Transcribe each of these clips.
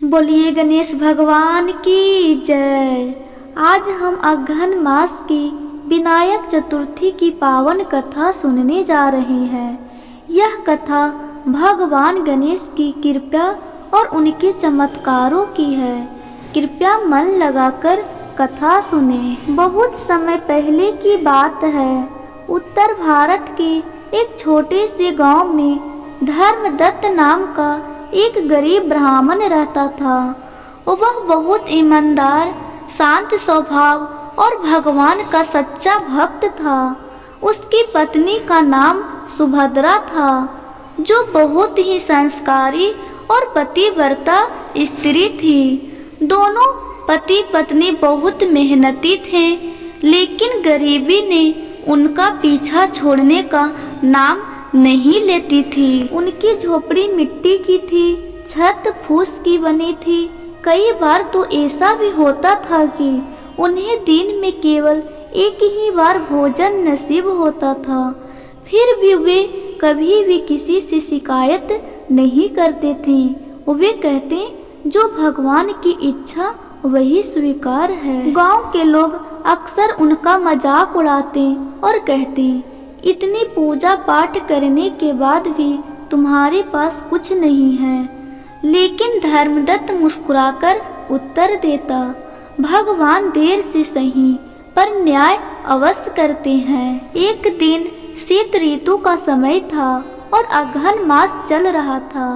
बोलिए गणेश भगवान की जय। आज हम अगहन मास की विनायक चतुर्थी की पावन कथा सुनने जा रहे हैं। यह कथा भगवान गणेश की कृपा और उनके चमत्कारों की है। कृपया मन लगाकर कथा सुने। बहुत समय पहले की बात है। उत्तर भारत के एक छोटे से गांव में धर्मदत्त नाम का एक गरीब ब्राह्मण रहता था। वह बहुत ईमानदार, शांत स्वभाव और भगवान का सच्चा भक्त था। उसकी पत्नी का नाम सुभद्रा था, जो बहुत ही संस्कारी और पतिव्रता स्त्री थी। दोनों पति पत्नी बहुत मेहनती थे, लेकिन गरीबी ने उनका पीछा छोड़ने का नाम नहीं लेती थी। उनकी झोपड़ी मिट्टी की थी, छत फूस की बनी थी। कई बार तो ऐसा भी होता था कि उन्हें दिन में केवल एक ही बार भोजन नसीब होता था। फिर भी वे कभी भी किसी से शिकायत नहीं करते थे। वे कहते, जो भगवान की इच्छा वही स्वीकार है। गांव के लोग अक्सर उनका मजाक उड़ाते और कहते, इतनी पूजा पाठ करने के बाद भी तुम्हारे पास कुछ नहीं है। लेकिन धर्मदत्त मुस्कुराकर उत्तर देता, भगवान देर से सही पर न्याय अवश्य करते हैं। एक दिन शीत ऋतु का समय था और अगहन मास चल रहा था।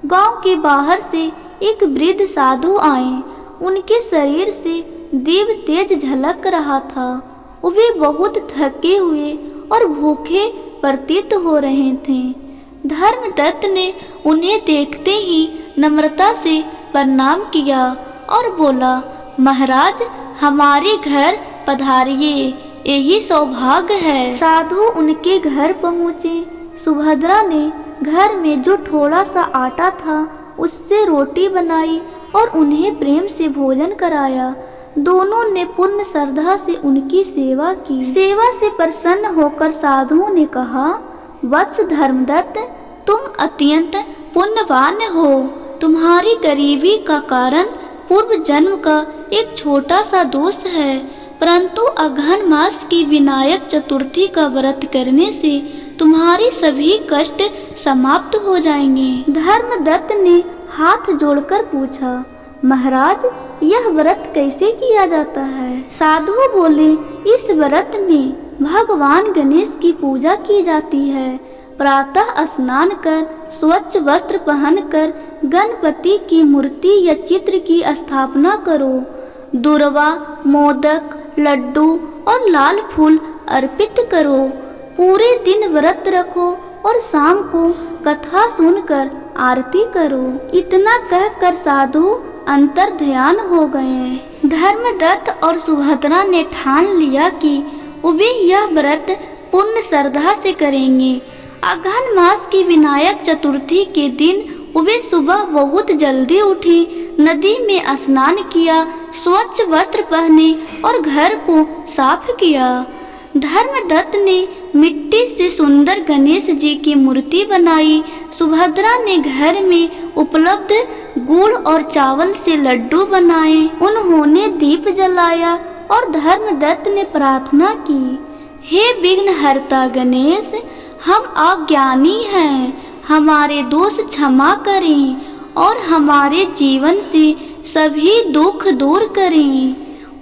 गांव के बाहर से एक वृद्ध साधु आए। उनके शरीर से दिव्य तेज झलक रहा था। वे बहुत थके हुए और भूखे प्रतीत हो रहे थे। धर्मदत्त ने उन्हें देखते ही नम्रता से प्रणाम किया और बोला, महाराज हमारे घर पधारिए, यही सौभाग्य है। साधु उनके घर पहुँचे। सुभद्रा ने घर में जो थोड़ा सा आटा था उससे रोटी बनाई और उन्हें प्रेम से भोजन कराया। दोनों ने पूर्ण श्रद्धा से उनकी सेवा की। सेवा से प्रसन्न होकर साधुओं ने कहा, वत्स धर्मदत्त, तुम अत्यंत पुण्यवान हो। तुम्हारी गरीबी का कारण पूर्व जन्म का एक छोटा सा दोष है, परंतु अगहन मास की विनायक चतुर्थी का व्रत करने से तुम्हारे सभी कष्ट समाप्त हो जाएंगे। धर्मदत्त ने हाथ जोड़कर पूछा, महाराज यह व्रत कैसे किया जाता है? साधु बोले, इस व्रत में भगवान गणेश की पूजा की जाती है। प्रातः स्नान कर स्वच्छ वस्त्र पहनकर गणपति की मूर्ति या चित्र की स्थापना करो। दुर्वा, मोदक, लड्डू और लाल फूल अर्पित करो। पूरे दिन व्रत रखो और शाम को कथा सुनकर आरती करो। इतना कहकर साधु अंतर ध्यान हो गए। धर्मदत्त और सुभद्रा ने ठान लिया कि वे यह व्रत पूर्ण श्रद्धा से करेंगे। अगहन मास की विनायक चतुर्थी के दिन वे सुबह बहुत जल्दी उठे, नदी में स्नान किया, स्वच्छ वस्त्र पहने और घर को साफ किया। धर्मदत्त ने मिट्टी से सुंदर गणेश जी की मूर्ति बनाई। सुभद्रा ने घर में उपलब्ध गुड़ और चावल से लड्डू बनाए। उन्होंने दीप जलाया और धर्मदत्त ने प्रार्थना की, हे विघ्नहर्ता गणेश, हम अज्ञानी हैं, हमारे दोष क्षमा करें और हमारे जीवन से सभी दुख दूर करें।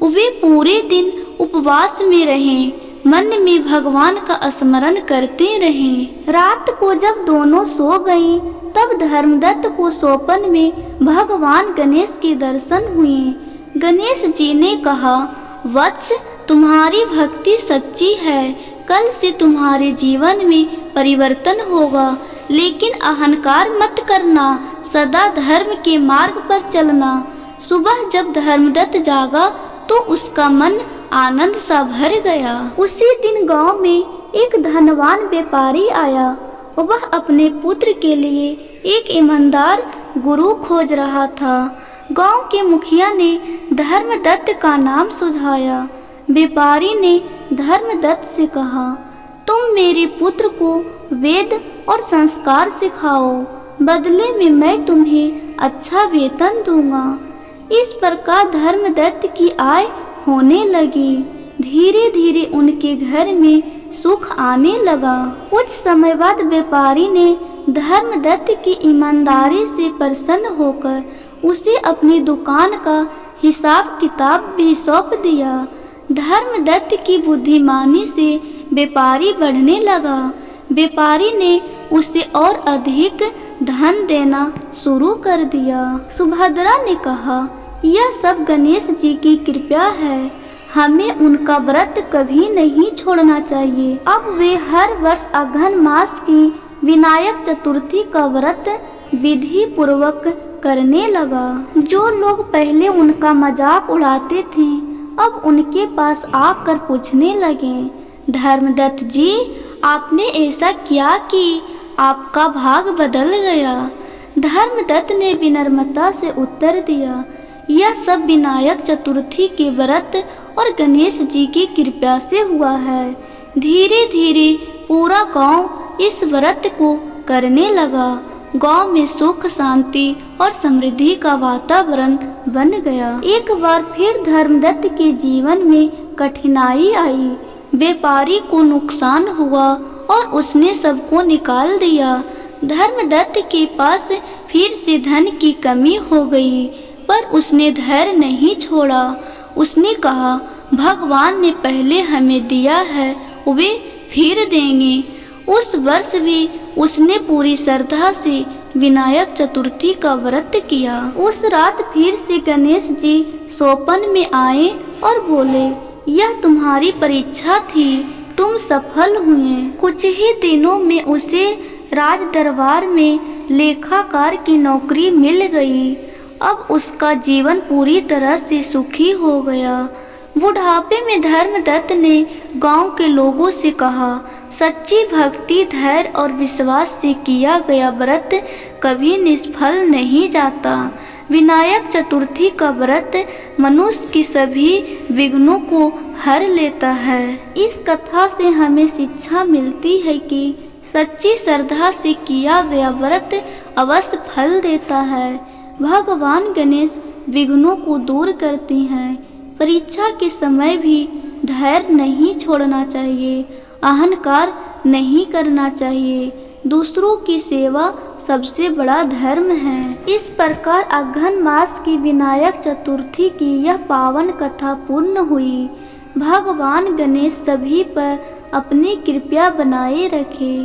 वे पूरे दिन उपवास में रहें, मन में भगवान का स्मरण करते रहें। रात को जब दोनों सो गईं, तब धर्मदत्त को स्वप्न में भगवान गणेश के दर्शन हुए। गणेश जी ने कहा, वत्स तुम्हारी भक्ति सच्ची है, कल से तुम्हारे जीवन में परिवर्तन होगा, लेकिन अहंकार मत करना, सदा धर्म के मार्ग पर चलना। सुबह जब धर्मदत्त जागा तो उसका मन आनंद सा भर गया। उसी दिन गांव में एक धनवान व्यापारी आया। वह अपने पुत्र के लिए एक ईमानदार गुरु खोज रहा था। गांव के मुखिया ने धर्मदत्त का नाम सुझाया। व्यापारी ने धर्मदत्त से कहा, तुम मेरे पुत्र को वेद और संस्कार सिखाओ, बदले में मैं तुम्हें अच्छा वेतन दूंगा। इस प्रकार धर्मदत्त की आय होने लगी। धीरे धीरे उनके घर में सुख आने लगा। कुछ समय बाद व्यापारी ने धर्मदत्त की ईमानदारी से प्रसन्न होकर उसे अपनी दुकान का हिसाब किताब भी सौंप दिया। धर्मदत्त की बुद्धिमानी से व्यापारी बढ़ने लगा। व्यापारी ने उसे और अधिक धन देना शुरू कर दिया। सुभद्रा ने कहा, यह सब गणेश जी की कृपा है, हमें उनका व्रत कभी नहीं छोड़ना चाहिए। अब वे हर वर्ष अघन मास की विनायक चतुर्थी का व्रत विधि पूर्वक करने लगा। जो लोग पहले उनका मजाक उड़ाते थे अब उनके पास आकर पूछने लगे, धर्मदत्त जी, आपने ऐसा क्या कि आपका भाग बदल गया? धर्मदत्त ने विनम्रता से उत्तर दिया, यह सब विनायक चतुर्थी के व्रत और गणेश जी की कृपा से हुआ है। धीरे धीरे पूरा गांव इस व्रत को करने लगा। गांव में सुख शांति और समृद्धि का वातावरण बन गया। एक बार फिर धर्मदत्त के जीवन में कठिनाई आई। व्यापारी को नुकसान हुआ और उसने सबको निकाल दिया। धर्मदत्त के पास फिर से धन की कमी हो गई, पर उसने धैर्य नहीं छोड़ा। उसने कहा, भगवान ने पहले हमें दिया है, वे फिर देंगे। उस वर्ष भी उसने पूरी श्रद्धा से विनायक चतुर्थी का व्रत किया। उस रात फिर से गणेश जी स्वप्न में आए और बोले, यह तुम्हारी परीक्षा थी, तुम सफल हुए। कुछ ही दिनों में उसे राज दरबार में लेखाकार की नौकरी मिल गई। अब उसका जीवन पूरी तरह से सुखी हो गया। बुढ़ापे में धर्मदत्त ने गांव के लोगों से कहा, सच्ची भक्ति, धैर्य और विश्वास से किया गया व्रत कभी निष्फल नहीं जाता। विनायक चतुर्थी का व्रत मनुष्य की सभी विघ्नों को हर लेता है। इस कथा से हमें शिक्षा मिलती है कि सच्ची श्रद्धा से किया गया व्रत अवश्य फल देता है। भगवान गणेश विघ्नों को दूर करती हैं। परीक्षा के समय भी धैर्य नहीं छोड़ना चाहिए, अहंकार नहीं करना चाहिए। दूसरों की सेवा सबसे बड़ा धर्म है। इस प्रकार अघन मास की विनायक चतुर्थी की यह पावन कथा पूर्ण हुई। भगवान गणेश सभी पर अपनी कृपा बनाए रखे।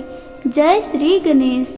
जय श्री गणेश।